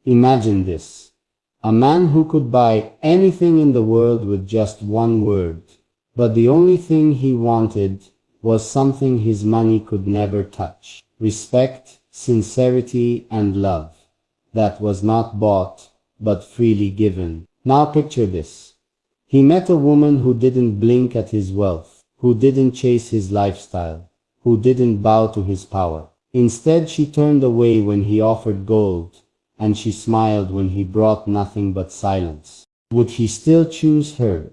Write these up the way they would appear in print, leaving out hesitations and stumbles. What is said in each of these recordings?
Imagine this. A man who could buy anything in the world with just one word. But the only thing he wanted was something his money could never touch. Respect, sincerity, and love. That was not bought, but freely given. Now picture this. He met a woman who didn't blink at his wealth, who didn't chase his lifestyle, who didn't bow to his power. Instead, she turned away when he offered gold, and she smiled when he brought nothing but silence. Would he still choose her,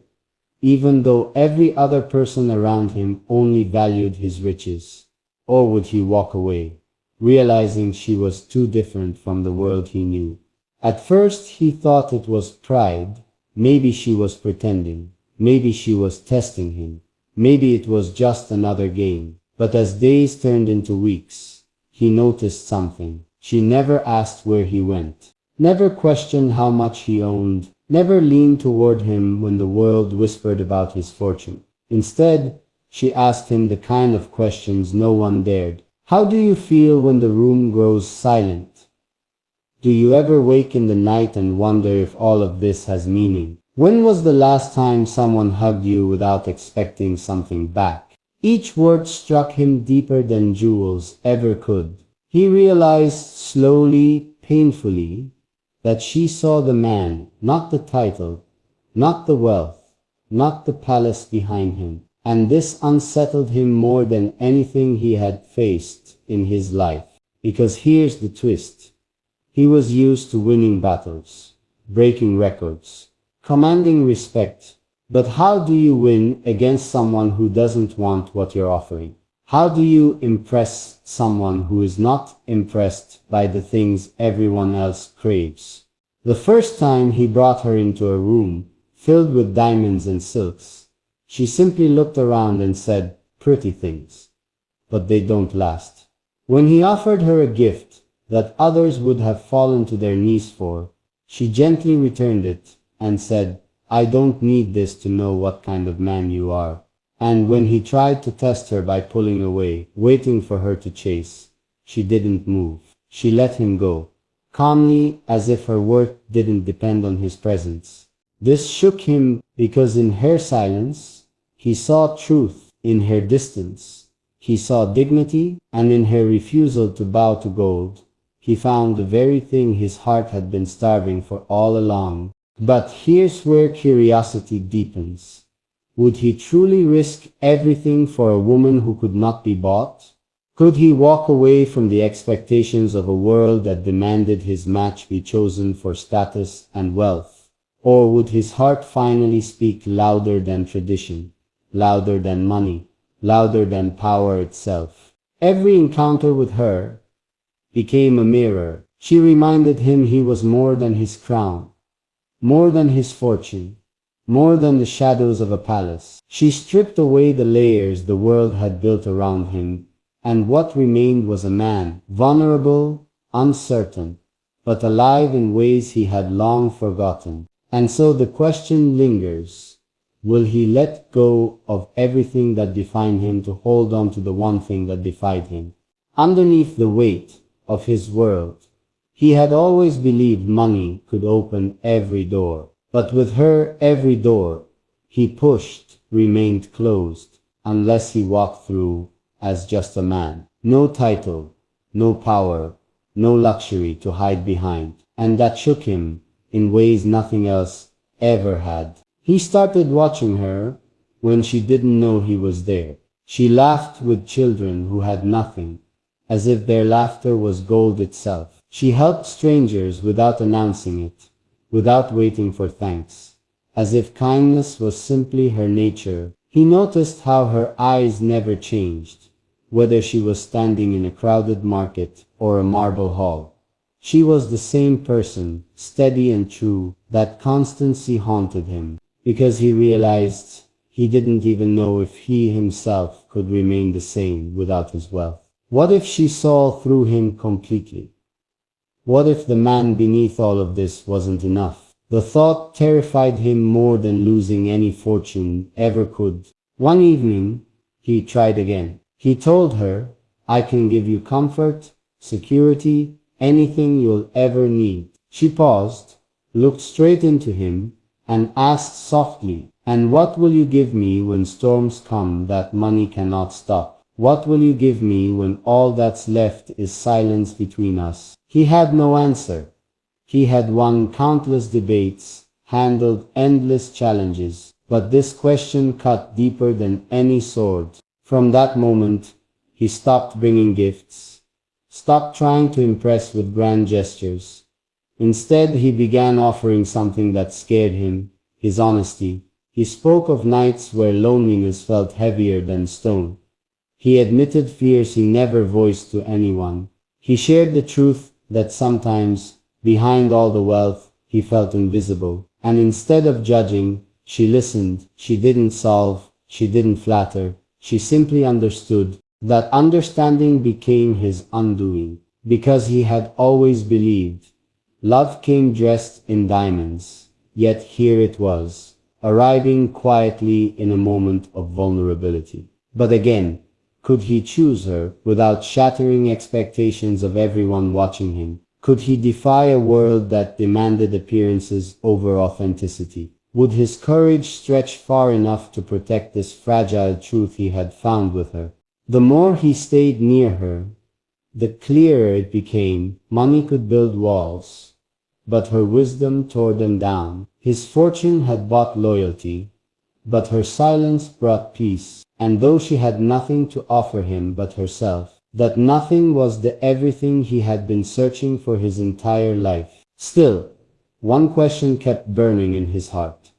even though every other person around him only valued his riches? Or would he walk away, realizing she was too different from the world he knew? At first he thought it was pride. Maybe she was pretending. Maybe she was testing him. Maybe it was just another game. But as days turned into weeks, he noticed something. She never asked where he went, never questioned how much he owned, never leaned toward him when the world whispered about his fortune. Instead, she asked him the kind of questions no one dared. How do you feel when the room grows silent? Do you ever wake in the night and wonder if all of this has meaning? When was the last time someone hugged you without expecting something back? Each word struck him deeper than jewels ever could. He realized slowly, painfully, that she saw the man, not the title, not the wealth, not the palace behind him. And this unsettled him more than anything he had faced in his life. Because here's the twist. He was used to winning battles, breaking records, commanding respect. But how do you win against someone who doesn't want what you're offering? How do you impress someone who is not impressed by the things everyone else craves? The first time he brought her into a room filled with diamonds and silks, she simply looked around and said, "Pretty things, but they don't last." When he offered her a gift that others would have fallen to their knees for, she gently returned it and said, "I don't need this to know what kind of man you are." And when he tried to test her by pulling away, waiting for her to chase, she didn't move. She let him go, calmly, as if her worth didn't depend on his presence. This shook him because in her silence, he saw truth. In her distance, he saw dignity, and in her refusal to bow to gold, he found the very thing his heart had been starving for all along. But here's where curiosity deepens. Would he truly risk everything for a woman who could not be bought? Could he walk away from the expectations of a world that demanded his match be chosen for status and wealth? Or would his heart finally speak louder than tradition, louder than money, louder than power itself? Every encounter with her became a mirror. She reminded him he was more than his crown, more than his fortune, more than the shadows of a palace. She stripped away the layers the world had built around him, and what remained was a man, vulnerable, uncertain, but alive in ways he had long forgotten. And so the question lingers. Will he let go of everything that defined him to hold on to the one thing that defied him? Underneath the weight of his world, he had always believed money could open every door. But with her, every door he pushed remained closed, unless he walked through as just a man. No title, no power, no luxury to hide behind. And that shook him in ways nothing else ever had. He started watching her when she didn't know he was there. She laughed with children who had nothing, as if their laughter was gold itself. She helped strangers without announcing it, without waiting for thanks, as if kindness was simply her nature. He noticed how her eyes never changed, whether she was standing in a crowded market or a marble hall. She was the same person, steady and true. That constancy haunted him, because he realized he didn't even know if he himself could remain the same without his wealth. What if she saw through him completely? What if the man beneath all of this wasn't enough? The thought terrified him more than losing any fortune ever could. One evening, he tried again. He told her, "I can give you comfort, security, anything you'll ever need." She paused, looked straight into him, and asked softly, "And what will you give me when storms come that money cannot stop? What will you give me when all that's left is silence between us?" He had no answer. He had won countless debates, handled endless challenges, but this question cut deeper than any sword. From that moment, he stopped bringing gifts, stopped trying to impress with grand gestures. Instead, he began offering something that scared him, his honesty. He spoke of nights where loneliness felt heavier than stone. He admitted fears he never voiced to anyone. He shared the truth that sometimes, behind all the wealth, he felt invisible. And instead of judging, she listened. She didn't solve, she didn't flatter, she simply understood. That understanding became his undoing, because he had always believed love came dressed in diamonds. Yet here it was, arriving quietly in a moment of vulnerability. But again, could he choose her without shattering expectations of everyone watching him? Could he defy a world that demanded appearances over authenticity? Would his courage stretch far enough to protect this fragile truth he had found with her? The more he stayed near her, the clearer it became. Money could build walls, but her wisdom tore them down. His fortune had bought loyalty, but her silence brought peace. And though she had nothing to offer him but herself, that nothing was the everything he had been searching for his entire life. Still, one question kept burning in his heart.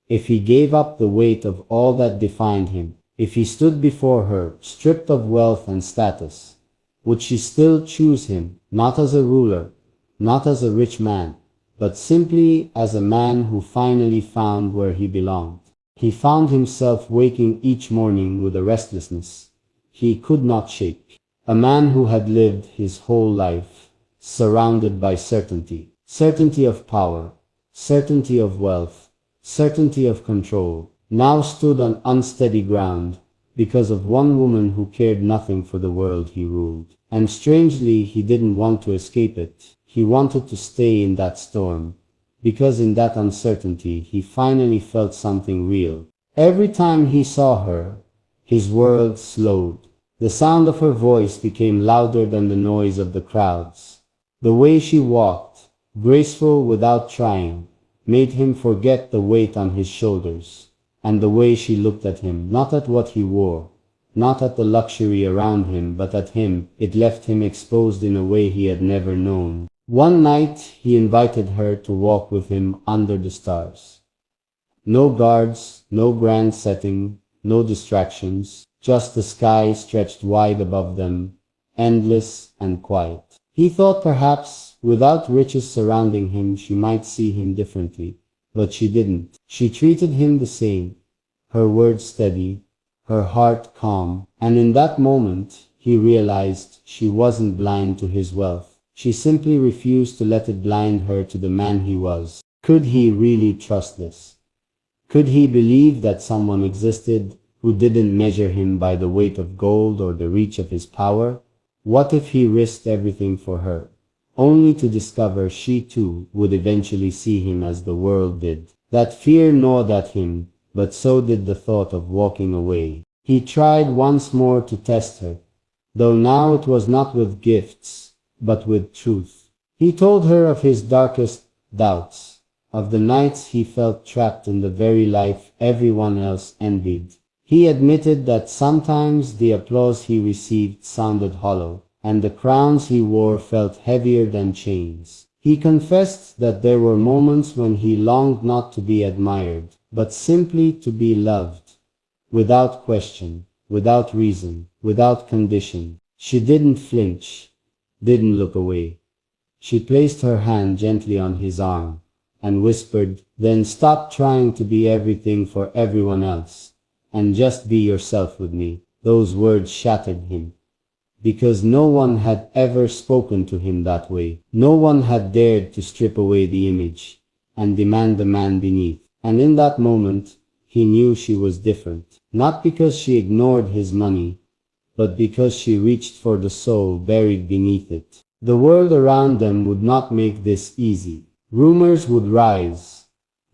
If he gave up the weight of all that defined him, if he stood before her, stripped of wealth and status, would she still choose him, not as a ruler, not as a rich man, but simply as a man who finally found where he belonged? He found himself waking each morning with a restlessness he could not shake. A man who had lived his whole life surrounded by certainty. Certainty of power, certainty of wealth, certainty of control, now stood on unsteady ground because of one woman who cared nothing for the world he ruled. And strangely, he didn't want to escape it. He wanted to stay in that storm, because in that uncertainty he finally felt something real. Every time he saw her, his world slowed. The sound of her voice became louder than the noise of the crowds. The way she walked, graceful without trying, made him forget the weight on his shoulders. And the way she looked at him, not at what he wore, not at the luxury around him, but at him, it left him exposed in a way he had never known. One night he invited her to walk with him under the stars. No guards, no grand setting, no distractions, just the sky stretched wide above them, endless and quiet. He thought perhaps, without riches surrounding him, she might see him differently. But she didn't. She treated him the same, her words steady, her heart calm. And in that moment, he realized she wasn't blind to his wealth. She simply refused to let it blind her to the man he was. Could he really trust this? Could he believe that someone existed who didn't measure him by the weight of gold or the reach of his power? What if he risked everything for her, only to discover she too would eventually see him as the world did? That fear gnawed at him, but so did the thought of walking away. He tried once more to test her, though now it was not with gifts, but with truth. He told her of his darkest doubts, of the nights he felt trapped in the very life everyone else envied. He admitted that sometimes the applause he received sounded hollow, and the crowns he wore felt heavier than chains. He confessed that there were moments when he longed not to be admired, but simply to be loved, without question, without reason, without condition. She didn't flinch, didn't look away. She placed her hand gently on his arm, and whispered, "Then stop trying to be everything for everyone else, and just be yourself with me." Those words shattered him, because no one had ever spoken to him that way. No one had dared to strip away the image, and demand the man beneath. And in that moment, he knew she was different, not because she ignored his money, but because she reached for the soul buried beneath it. The world around them would not make this easy. Rumors would rise,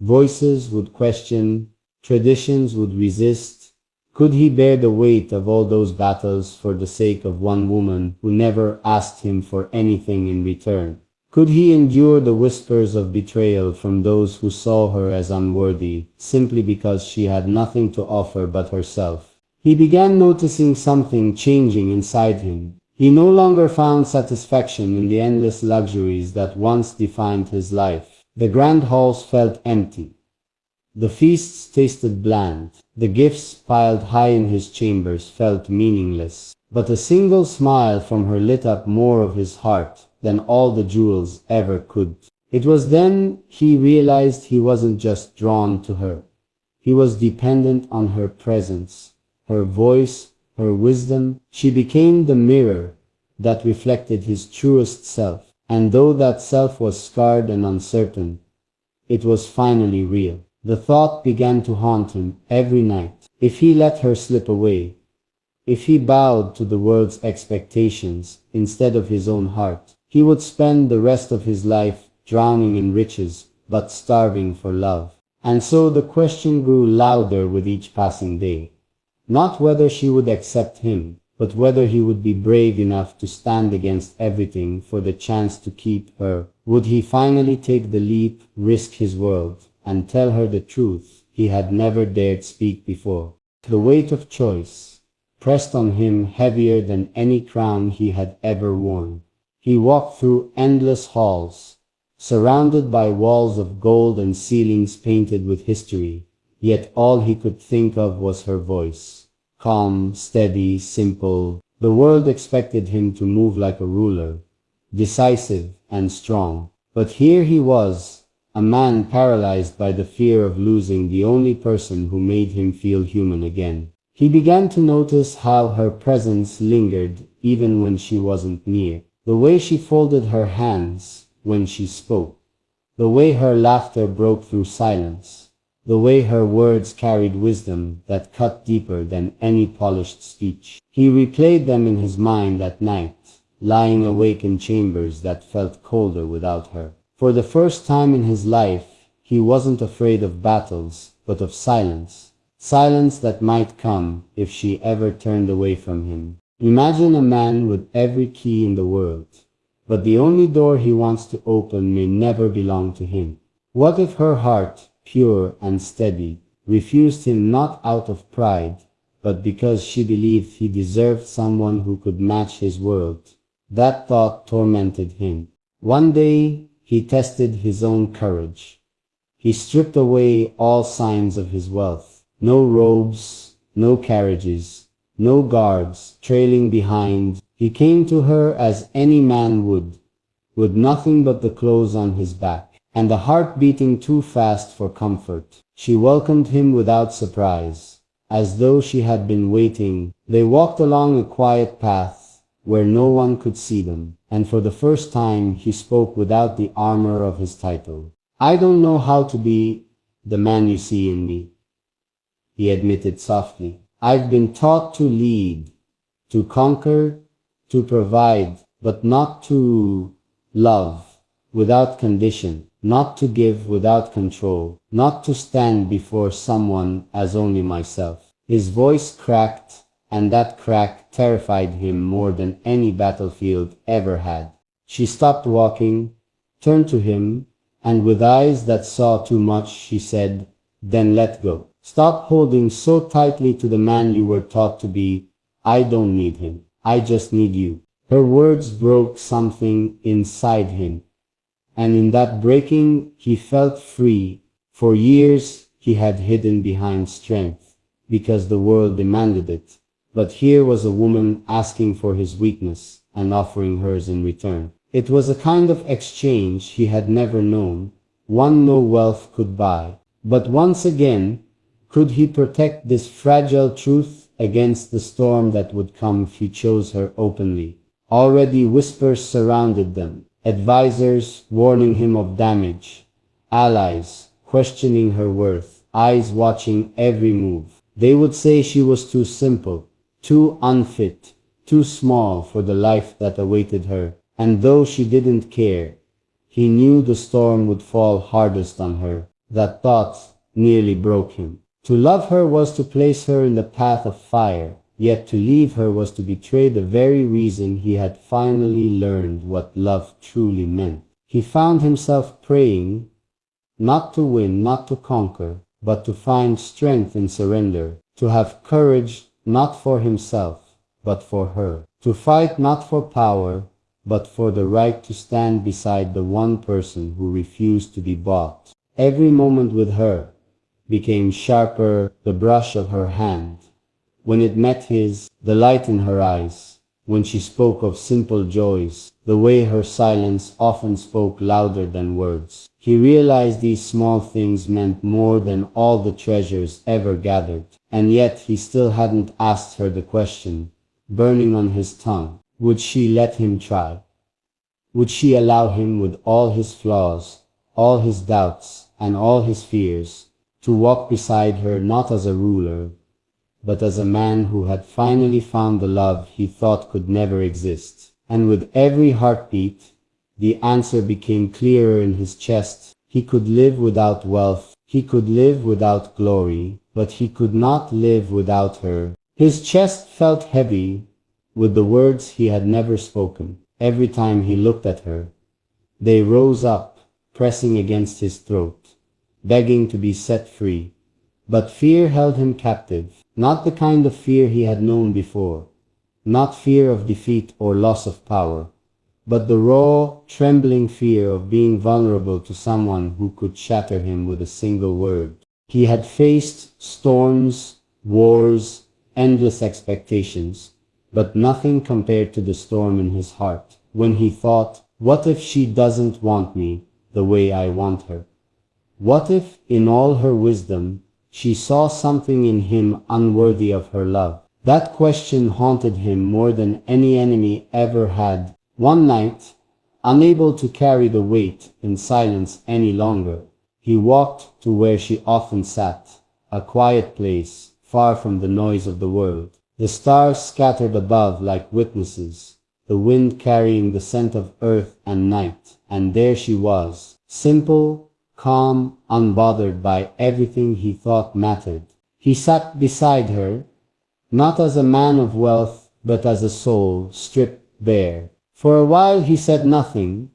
voices would question, traditions would resist. Could he bear the weight of all those battles for the sake of one woman who never asked him for anything in return? Could he endure the whispers of betrayal from those who saw her as unworthy, simply because she had nothing to offer but herself? He began noticing something changing inside him. He no longer found satisfaction in the endless luxuries that once defined his life. The grand halls felt empty. The feasts tasted bland. The gifts piled high in his chambers felt meaningless. But a single smile from her lit up more of his heart than all the jewels ever could. It was then he realized he wasn't just drawn to her. He was dependent on her presence, her voice, her wisdom. She became the mirror that reflected his truest self. And though that self was scarred and uncertain, it was finally real. The thought began to haunt him every night. If he let her slip away, if he bowed to the world's expectations instead of his own heart, he would spend the rest of his life drowning in riches but starving for love. And so the question grew louder with each passing day. Not whether she would accept him, but whether he would be brave enough to stand against everything for the chance to keep her. Would he finally take the leap, risk his world, and tell her the truth he had never dared speak before? The weight of choice pressed on him heavier than any crown he had ever worn. He walked through endless halls, surrounded by walls of gold and ceilings painted with history, yet all he could think of was her voice. Calm, steady, simple. The world expected him to move like a ruler, decisive and strong. But here he was, a man paralyzed by the fear of losing the only person who made him feel human again. He began to notice how her presence lingered even when she wasn't near. The way she folded her hands when she spoke. The way her laughter broke through silence. The way her words carried wisdom that cut deeper than any polished speech. He replayed them in his mind at night, lying awake in chambers that felt colder without her. For the first time in his life, he wasn't afraid of battles, but of silence. Silence that might come if she ever turned away from him. Imagine a man with every key in the world, but the only door he wants to open may never belong to him. What if her heart, pure and steady, refused him not out of pride, but because she believed he deserved someone who could match his world? That thought tormented him. One day, he tested his own courage. He stripped away all signs of his wealth. No robes, no carriages, no guards trailing behind. He came to her as any man would, with nothing but the clothes on his back, and a heart beating too fast for comfort. She welcomed him without surprise, as though she had been waiting. They walked along a quiet path, where no one could see them, and for the first time he spoke without the armor of his title. "I don't know how to be the man you see in me," he admitted softly. "I've been taught to lead, to conquer, to provide, but not to love without condition, not to give without control, not to stand before someone as only myself." His voice cracked, and that crack terrified him more than any battlefield ever had. She stopped walking, turned to him, and with eyes that saw too much, she said, "Then let go. Stop holding so tightly to the man you were taught to be. I don't need him. I just need you." Her words broke something inside him, and in that breaking he felt free. For years he had hidden behind strength, because the world demanded it. But here was a woman asking for his weakness and offering hers in return. It was a kind of exchange he had never known, one no wealth could buy. But once again, could he protect this fragile truth against the storm that would come if he chose her openly? Already whispers surrounded them, advisors warning him of damage, allies questioning her worth, eyes watching every move. They would say she was too simple, too unfit, too small for the life that awaited her. And though she didn't care, He knew the storm would fall hardest on her. That thought nearly broke him. To love her was to place her in the path of fire, yet to leave her was to betray the very reason he had finally learned what love truly meant. He found himself praying, not to win, not to conquer, but to find strength in surrender, to have courage not for himself, but for her, to fight not for power, but for the right to stand beside the one person who refused to be bought. Every moment with her became sharper, the brush of her hand when it met his, the light in her eyes, when she spoke of simple joys, the way her silence often spoke louder than words. He realized these small things meant more than all the treasures ever gathered, and yet he still hadn't asked her the question, burning on his tongue. Would she let him try? Would she allow him, with all his flaws, all his doubts, and all his fears, to walk beside her not as a ruler, but as a man who had finally found the love he thought could never exist? And with every heartbeat, the answer became clearer in his chest. He could live without wealth, he could live without glory, but he could not live without her. His chest felt heavy with the words he had never spoken. Every time he looked at her, they rose up, pressing against his throat, begging to be set free. But fear held him captive, not the kind of fear he had known before, not fear of defeat or loss of power, but the raw, trembling fear of being vulnerable to someone who could shatter him with a single word. He had faced storms, wars, endless expectations, but nothing compared to the storm in his heart, when he thought, what if she doesn't want me the way I want her? What if, in all her wisdom, she saw something in him unworthy of her love? That question haunted him more than any enemy ever had. One night, unable to carry the weight in silence any longer, he walked to where she often sat, a quiet place, far from the noise of the world. The stars scattered above like witnesses, the wind carrying the scent of earth and night, and there she was, simple, calm, unbothered by everything he thought mattered. He sat beside her, not as a man of wealth, but as a soul stripped bare. For a while he said nothing,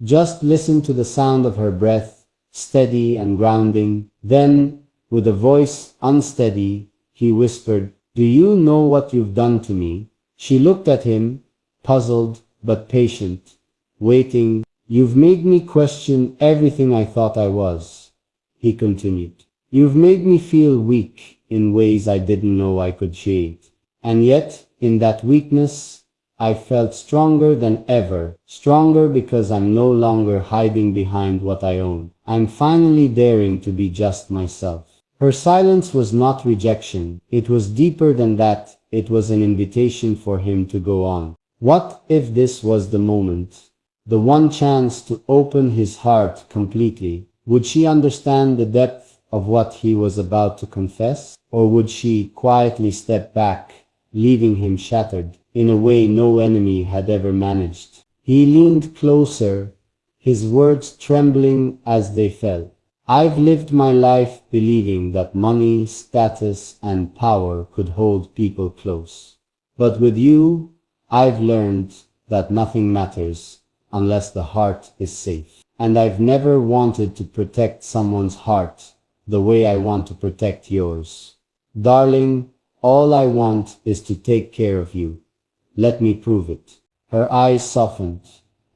just listened to the sound of her breath, steady and grounding. Then, with a voice unsteady, he whispered, "Do you know what you've done to me?" She looked at him, puzzled but patient, waiting. "You've made me question everything I thought I was," he continued. "You've made me feel weak in ways I didn't know I could shade. And yet, in that weakness, I felt stronger than ever. Stronger because I'm no longer hiding behind what I own. I'm finally daring to be just myself." Her silence was not rejection. It was deeper than that. It was an invitation for him to go on. What if this was the moment? The one chance to open his heart completely. Would she understand the depth of what he was about to confess? Or would she quietly step back, leaving him shattered, in a way no enemy had ever managed? He leaned closer, his words trembling as they fell. "I've lived my life believing that money, status, and power could hold people close. But with you, I've learned that nothing matters unless the heart is safe. And I've never wanted to protect someone's heart the way I want to protect yours. Darling, all I want is to take care of you. Let me prove it." Her eyes softened,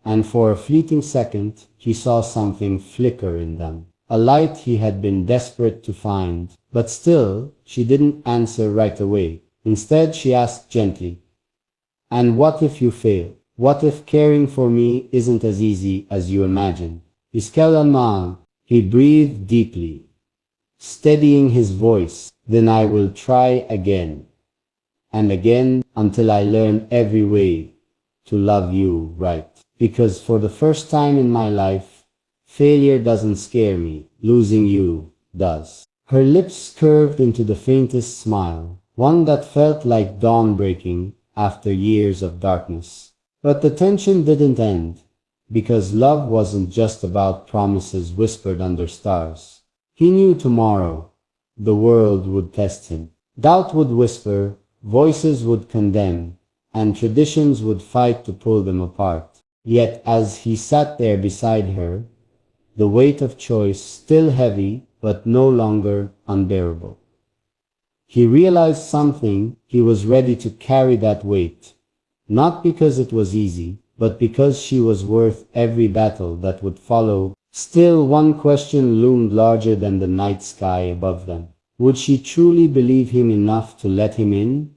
and for a fleeting second he saw something flicker in them. A light he had been desperate to find. But still, she didn't answer right away. Instead, she asked gently, "And what if you fail? What if caring for me isn't as easy as you imagine?" He breathed deeply, steadying his voice. "Then I will try again and again until I learn every way to love you right. Because for the first time in my life, failure doesn't scare me. Losing you does." Her lips curved into the faintest smile, one that felt like dawn breaking after years of darkness. But the tension didn't end. because love wasn't just about promises whispered under stars. He knew tomorrow the world would test him. Doubt would whisper, voices would condemn, and traditions would fight to pull them apart. Yet as he sat there beside her, the weight of choice still heavy but no longer unbearable, he realized something. He was ready to carry that weight, not because it was easy, but because she was worth every battle that would follow. Still, one question loomed larger than the night sky above them. Would she truly believe him enough to let him in?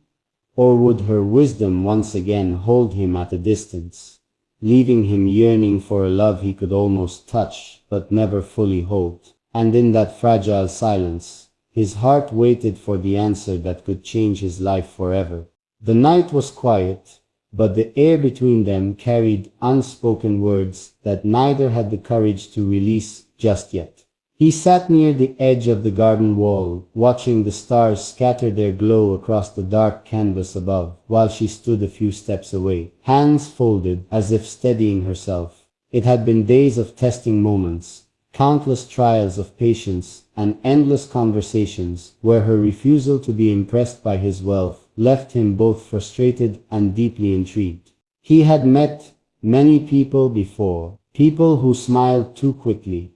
Or would her wisdom once again hold him at a distance, leaving him yearning for a love he could almost touch but never fully hold? And in that fragile silence, his heart waited for the answer that could change his life forever. The night was quiet, but the air between them carried unspoken words that neither had the courage to release just yet. He sat near the edge of the garden wall, watching the stars scatter their glow across the dark canvas above, while she stood a few steps away, hands folded as if steadying herself. It had been days of testing moments, countless trials of patience, and endless conversations where her refusal to be impressed by his wealth left him both frustrated and deeply intrigued. He had met many people before, people who smiled too quickly,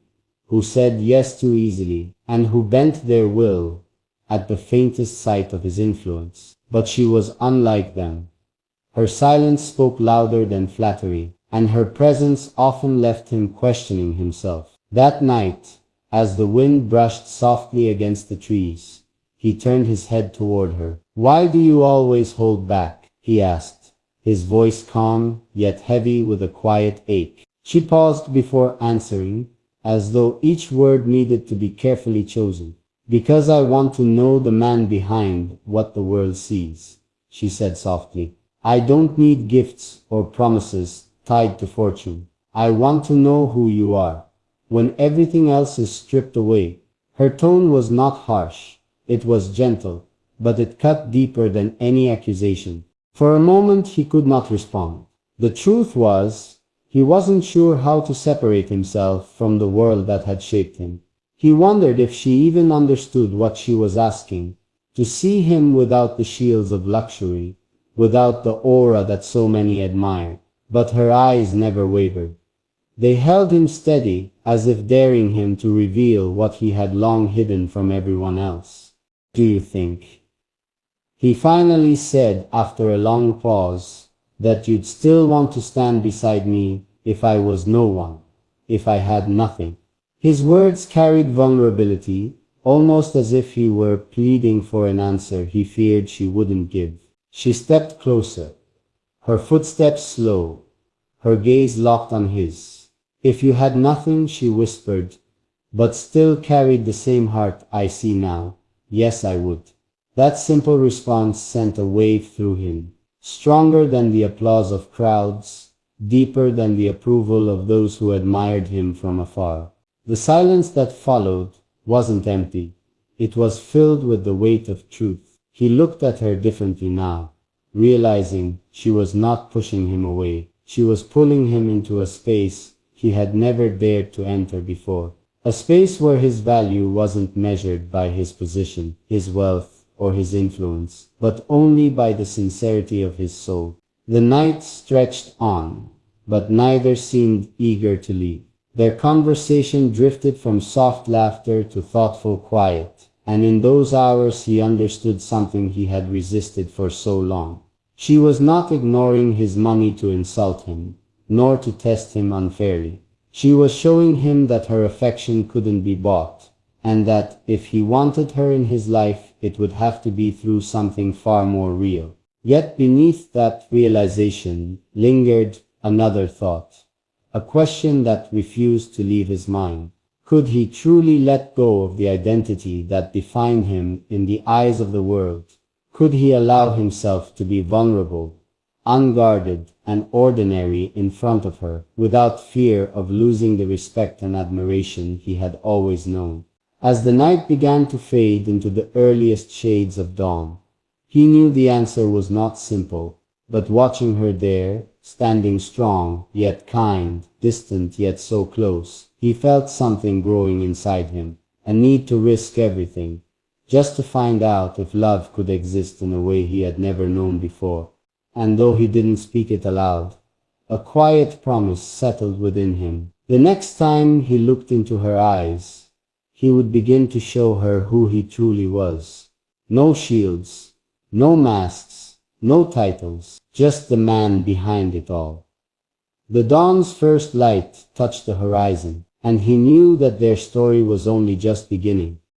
who said yes too easily, and who bent their will at the faintest sight of his influence. But she was unlike them. Her silence spoke louder than flattery, and her presence often left him questioning himself. That night, as the wind brushed softly against the trees, he turned his head toward her. "Why do you always hold back?" he asked, his voice calm yet heavy with a quiet ache. She paused before answering, as though each word needed to be carefully chosen. "Because I want to know the man behind what the world sees," she said softly. "I don't need gifts or promises tied to fortune. I want to know who you are, when everything else is stripped away." Her tone was not harsh, it was gentle, but it cut deeper than any accusation. For a moment he could not respond. The truth was, he wasn't sure how to separate himself from the world that had shaped him. He wondered if she even understood what she was asking, to see him without the shields of luxury, without the aura that so many admire. But her eyes never wavered. They held him steady, as if daring him to reveal what he had long hidden from everyone else. "Do you think," he finally said after a long pause, "that you'd still want to stand beside me if I was no one, if I had nothing?" His words carried vulnerability, almost as if he were pleading for an answer he feared she wouldn't give. She stepped closer, her footsteps slow, her gaze locked on his. "If you had nothing," she whispered, "but still carried the same heart I see now, yes, I would." That simple response sent a wave through him, stronger than the applause of crowds, deeper than the approval of those who admired him from afar. The silence that followed wasn't empty. It was filled with the weight of truth. He looked at her differently now, realizing she was not pushing him away. She was pulling him into a space he had never dared to enter before. A space where his value wasn't measured by his position, his wealth, or his influence, but only by the sincerity of his soul. The night stretched on, but neither seemed eager to leave. Their conversation drifted from soft laughter to thoughtful quiet, and in those hours he understood something he had resisted for so long. She was not ignoring his money to insult him, nor to test him unfairly. She was showing him that her affection couldn't be bought, and that if he wanted her in his life, it would have to be through something far more real. Yet beneath that realization lingered another thought, a question that refused to leave his mind. Could he truly let go of the identity that defined him in the eyes of the world? Could he allow himself to be vulnerable, unguarded, and ordinary in front of her, without fear of losing the respect and admiration he had always known? As the night began to fade into the earliest shades of dawn, he knew the answer was not simple, but watching her there, standing strong, yet kind, distant yet so close. He felt something growing inside him, a need to risk everything, just to find out if love could exist in a way he had never known before. And though he didn't speak it aloud, a quiet promise settled within him. The next time he looked into her eyes, he would begin to show her who he truly was. No shields, no masks, no titles, just the man behind it all. The dawn's first light touched the horizon, and he knew that their story was only just beginning.